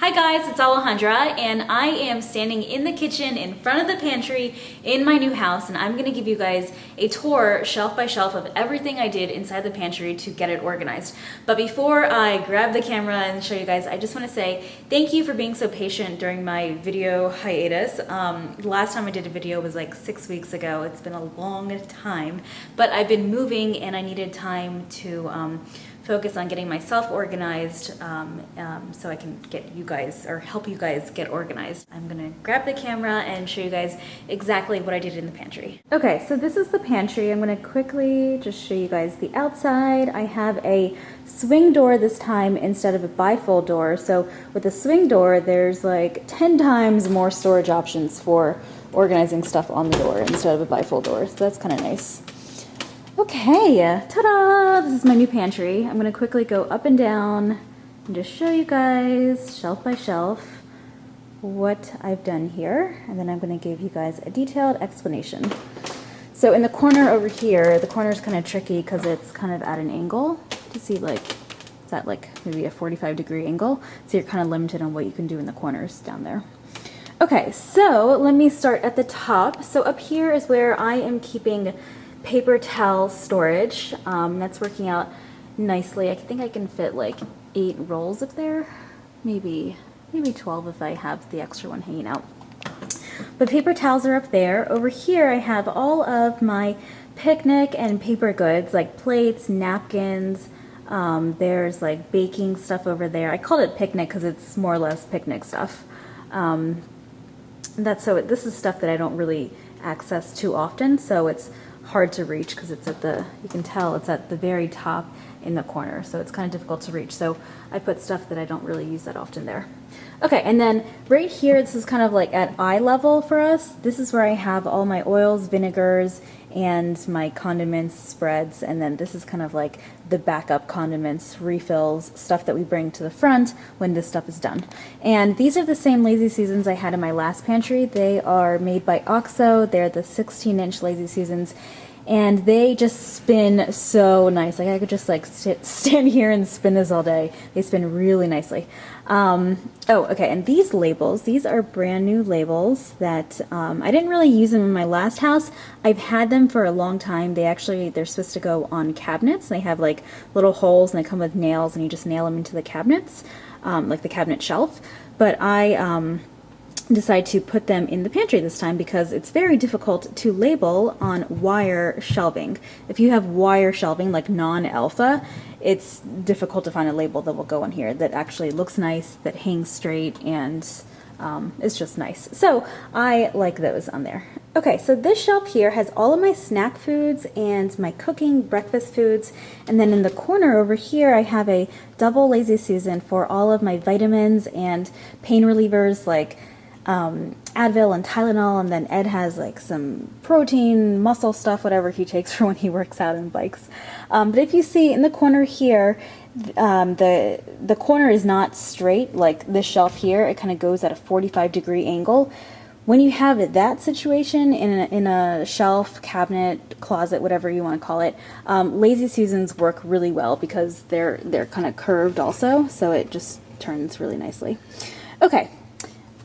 Hi guys, it's Alejandra and I am standing in the kitchen in front of the pantry in my new house, and I'm gonna give you guys a tour shelf by shelf of everything I did inside the pantry to get it organized. But before I grab the camera and show you guys, I just want to say thank you for being so patient during my video hiatus. The last time I did a video was like 6 weeks ago. It's been a long time, but I've been moving and I needed time to focus on getting myself organized so I can get you guys, or help you guys get organized. I'm gonna grab the camera and show you guys exactly what I did in the pantry. Okay, so this is the pantry. I'm gonna quickly just show you guys the outside. I have a swing door this time instead of a bifold door. So with the swing door, there's like 10 times more storage options for organizing stuff on the door instead of a bifold door. So that's kind of nice. Okay, ta-da! This is my new pantry. I'm gonna quickly go up and down and just show you guys shelf by shelf what I've done here, and then I'm gonna give you guys a detailed explanation. So in the corner over here, the corner is kind of tricky because it's kind of at an angle. To see, like, it's at like maybe a 45-degree angle, so you're kind of limited on what you can do in the corners down there. Okay, so let me start at the top. So up here is where I am keeping paper towel storage. That's working out nicely. I think I can fit like 8 rolls up there, maybe 12 if I have the extra one hanging out. But paper towels are up there. Over here I have all of my picnic and paper goods, like plates, napkins. There's like baking stuff over there. I called it picnic because it's more or less picnic stuff. This is stuff that I don't really access too often, so it's hard to reach because it's at the, you can tell it's at the very top in the corner, so it's kind of difficult to reach. So I put stuff that I don't really use that often there. Okay, and then right here, this is kind of like at eye level for us. This is where I have all my oils, vinegars, and my condiments, spreads, and then this is kind of like the backup condiments, refills, stuff that we bring to the front when this stuff is done. And these are the same Lazy Susans I had in my last pantry. They are made by OXO. They're the 16-inch Lazy Susans, and they just spin so nice. Like I could just like stand here and spin this all day. They spin really nicely. Oh, okay, and these labels, these are brand new labels that I didn't really use them in my last house. I've had them for a long time. They're supposed to go on cabinets. They have like little holes and they come with nails and you just nail them into the cabinets, like the cabinet shelf. But I decide to put them in the pantry this time because it's very difficult to label on wire shelving. If you have wire shelving like non-alpha, it's difficult to find a label that will go on here that actually looks nice, that hangs straight, and it's just nice. So I like those on there. Okay, so this shelf here has all of my snack foods and my cooking breakfast foods, and then in the corner over here I have a double Lazy Susan for all of my vitamins and pain relievers like Advil and Tylenol, and then Ed has like some protein, muscle stuff, whatever he takes for when he works out and bikes. But if you see in the corner here, the corner is not straight like this shelf here. It kind of goes at a 45-degree angle. When you have that situation in a shelf, cabinet, closet, whatever you want to call it, Lazy Susans work really well because they're kind of curved also, so it just turns really nicely. Okay.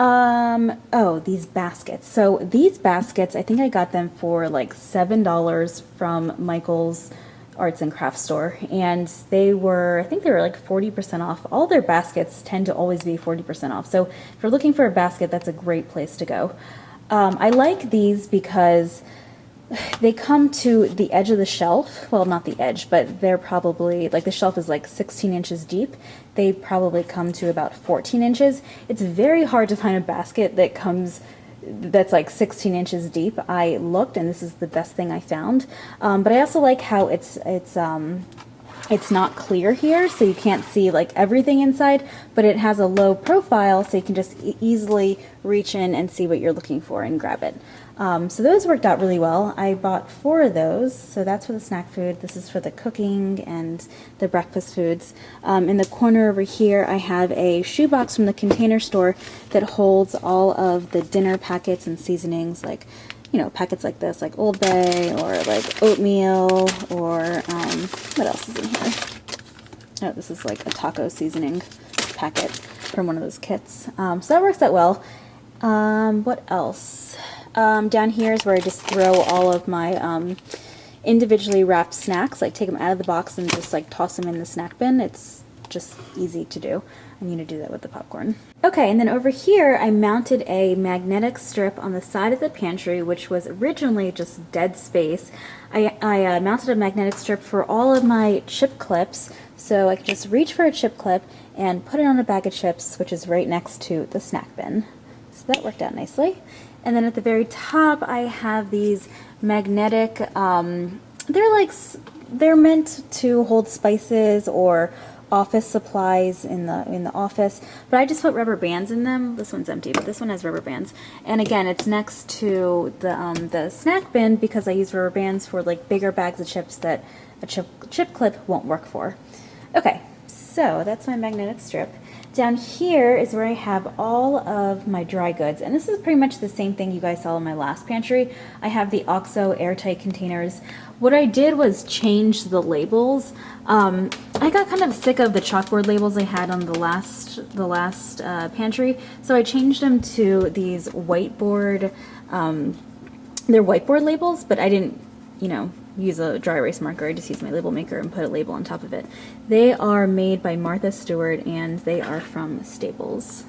Oh, these baskets. So these baskets, I think I got them for like $7 from Michael's Arts and Crafts store, and I think they were like 40% off. All their baskets tend to always be 40% off. So if you're looking for a basket, that's a great place to go. I like these because they come to the edge of the shelf. Well, not the edge, but they're probably, like the shelf is like 16 inches deep. They probably come to about 14 inches. It's very hard to find a basket that's like 16 inches deep. I looked, and this is the best thing I found. But I also like how it's not clear here, so you can't see like everything inside, but it has a low profile, so you can just easily reach in and see what you're looking for and grab it. So those worked out really well. I bought 4 of those, so that's for the snack food. This is for the cooking and the breakfast foods. In the corner over here, I have a shoebox from the Container Store that holds all of the dinner packets and seasonings, like, you know, packets like this, like Old Bay or like oatmeal, or what else is in here? Oh, this is like a taco seasoning packet. from one of those kits. So that works out well. What else? Down here is where I just throw all of my individually wrapped snacks, like take them out of the box and just like toss them in the snack bin. It's just easy to do. I'm going to do that with the popcorn. Okay, and then over here I mounted a magnetic strip on the side of the pantry, which was originally just dead space. I mounted a magnetic strip for all of my chip clips, so I could just reach for a chip clip and put it on a bag of chips, which is right next to the snack bin. So that worked out nicely. And then at the very top I have these magnetic, they're meant to hold spices or office supplies in the office, but I just put rubber bands in them. This one's empty, but this one has rubber bands. And again, it's next to the snack bin because I use rubber bands for like bigger bags of chips that a chip clip won't work for. Okay, so that's my magnetic strip. Down here is where I have all of my dry goods, and this is pretty much the same thing you guys saw in my last pantry. I have the OXO airtight containers. What I did was change the labels. I got kind of sick of the chalkboard labels I had on the last pantry, so I changed them to these whiteboard. They're whiteboard labels, but I didn't, use a dry erase marker. I just used my label maker and put a label on top of it. They are made by Martha Stewart and they are from Staples.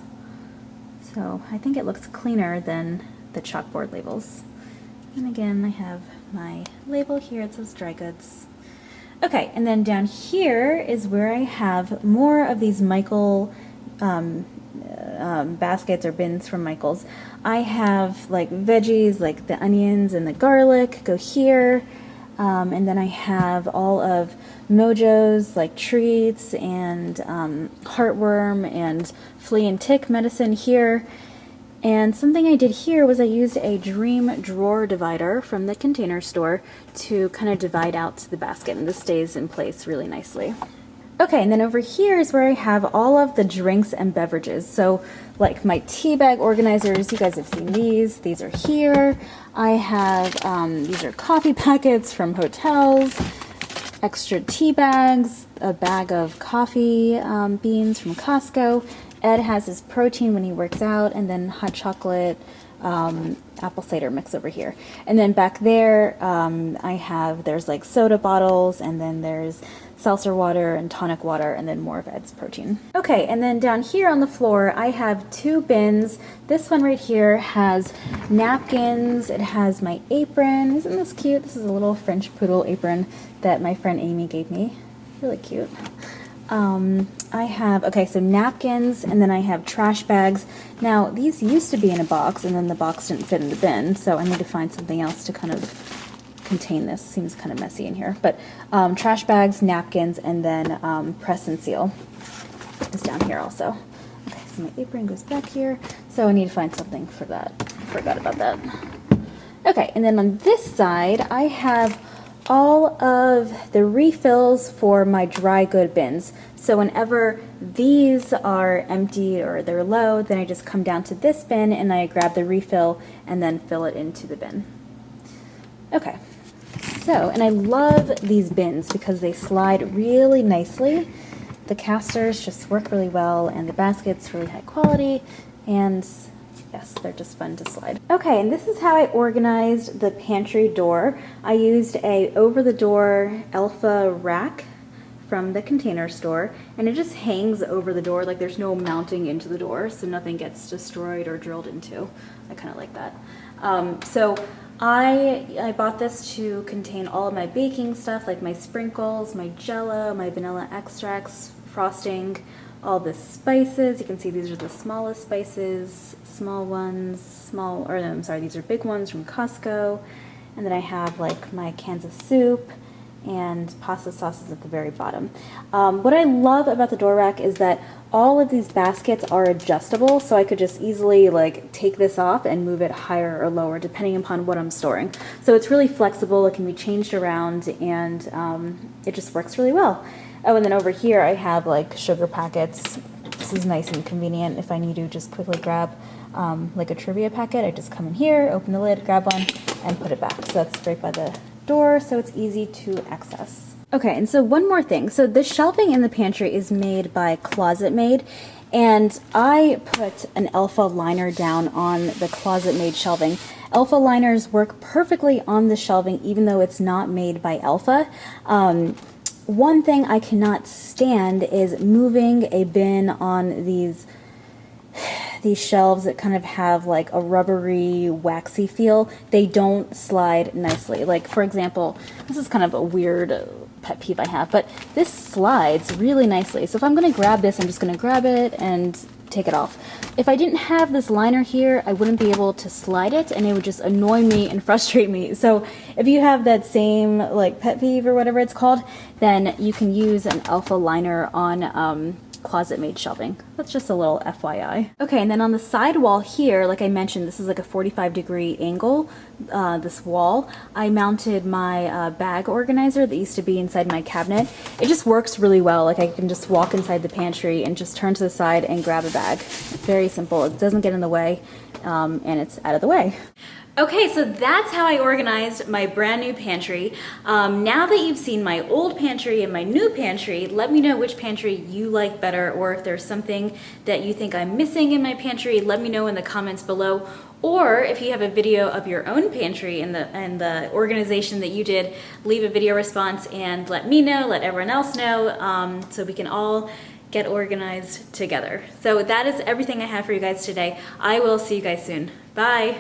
So I think it looks cleaner than the chalkboard labels. And again, I have my label here. It says dry goods. Okay, and then down here is where I have more of these Michael baskets or bins from Michael's. I have like veggies, like the onions and the garlic go here. And then I have all of Mojo's like treats and heartworm and flea and tick medicine here. And something I did here was I used a dream drawer divider from the Container Store to kind of divide out the basket, and this stays in place really nicely. Okay, and then over here is where I have all of the drinks and beverages. So like my tea bag organizers, you guys have seen these. These are here. I have, these are coffee packets from hotels, extra tea bags, a bag of coffee beans from Costco. Ed has his protein when he works out, and then hot chocolate, apple cider mix over here. And then back there, there's like soda bottles, and then there's seltzer water and tonic water, and then more of Ed's protein. Okay, and then down here on the floor, I have two bins. This one right here has napkins. It has my apron. Isn't this cute? This is a little French poodle apron that my friend Amy gave me. Really cute. I have, so napkins, and then I have trash bags. Now, these used to be in a box, and then the box didn't fit in the bin, so I need to find something else to kind of contain this. Seems kind of messy in here. But trash bags, napkins, and then press and seal is down here also. Okay, so my apron goes back here, so I need to find something for that. Forgot about that. Okay, and then on this side, I have all of the refills for my dry good bins. So whenever these are empty or they're low, then I just come down to this bin and I grab the refill and then fill it into the bin. Okay, so, and I love these bins because they slide really nicely. The casters just work really well, and the basket's really high quality, and yes, they're just fun to slide. Okay, and this is how I organized the pantry door. I used a over-the-door Alpha rack from the Container Store, and it just hangs over the door, like there's no mounting into the door, so nothing gets destroyed or drilled into. I kind of like that. So I bought this to contain all of my baking stuff, like my sprinkles, my Jell-O, my vanilla extracts, frosting, all the spices. You can see these are the smallest spices, small ones, these are big ones from Costco. And then I have like my cans of soup and pasta sauces at the very bottom. What I love about the door rack is that all of these baskets are adjustable, so I could just easily like take this off and move it higher or lower depending upon what I'm storing. So it's really flexible, it can be changed around, and it just works really well. Oh, and then over here I have like sugar packets. This is nice and convenient if I need to just quickly grab like a trivia packet. I just come in here, open the lid, grab one, and put it back. So that's right by the door, so it's easy to access. Okay, and so one more thing. So the shelving in the pantry is made by Closet Made, And I put an Elfa liner down on the closet-made shelving. Elfa liners work perfectly on the shelving, even though it's not made by Elfa. One thing I cannot stand is moving a bin on these shelves that kind of have like a rubbery, waxy feel. They don't slide nicely. Like, for example, this is kind of a weird pet peeve I have, but this slides really nicely. So if I'm going to grab this, I'm just going to grab it and take it off. If I didn't have this liner here, I wouldn't be able to slide it, and it would just annoy me and frustrate me. So if you have that same like pet peeve or whatever it's called, then you can use an Elfa liner on closet-made shelving. That's just a little FYI. Okay, and then on the side wall here, like I mentioned, this is like a 45-degree angle, this wall. I mounted my bag organizer that used to be inside my cabinet. It just works really well. Like I can just walk inside the pantry and just turn to the side and grab a bag. Very simple. It doesn't get in the way, and it's out of the way. Okay, so that's how I organized my brand new pantry. Now that you've seen my old pantry and my new pantry, let me know which pantry you like better, or if there's something that you think I'm missing in my pantry, let me know in the comments below. Or if you have a video of your own pantry and the organization that you did, leave a video response and let me know, let everyone else know, so we can all get organized together. So that is everything I have for you guys today. I will see you guys soon. Bye.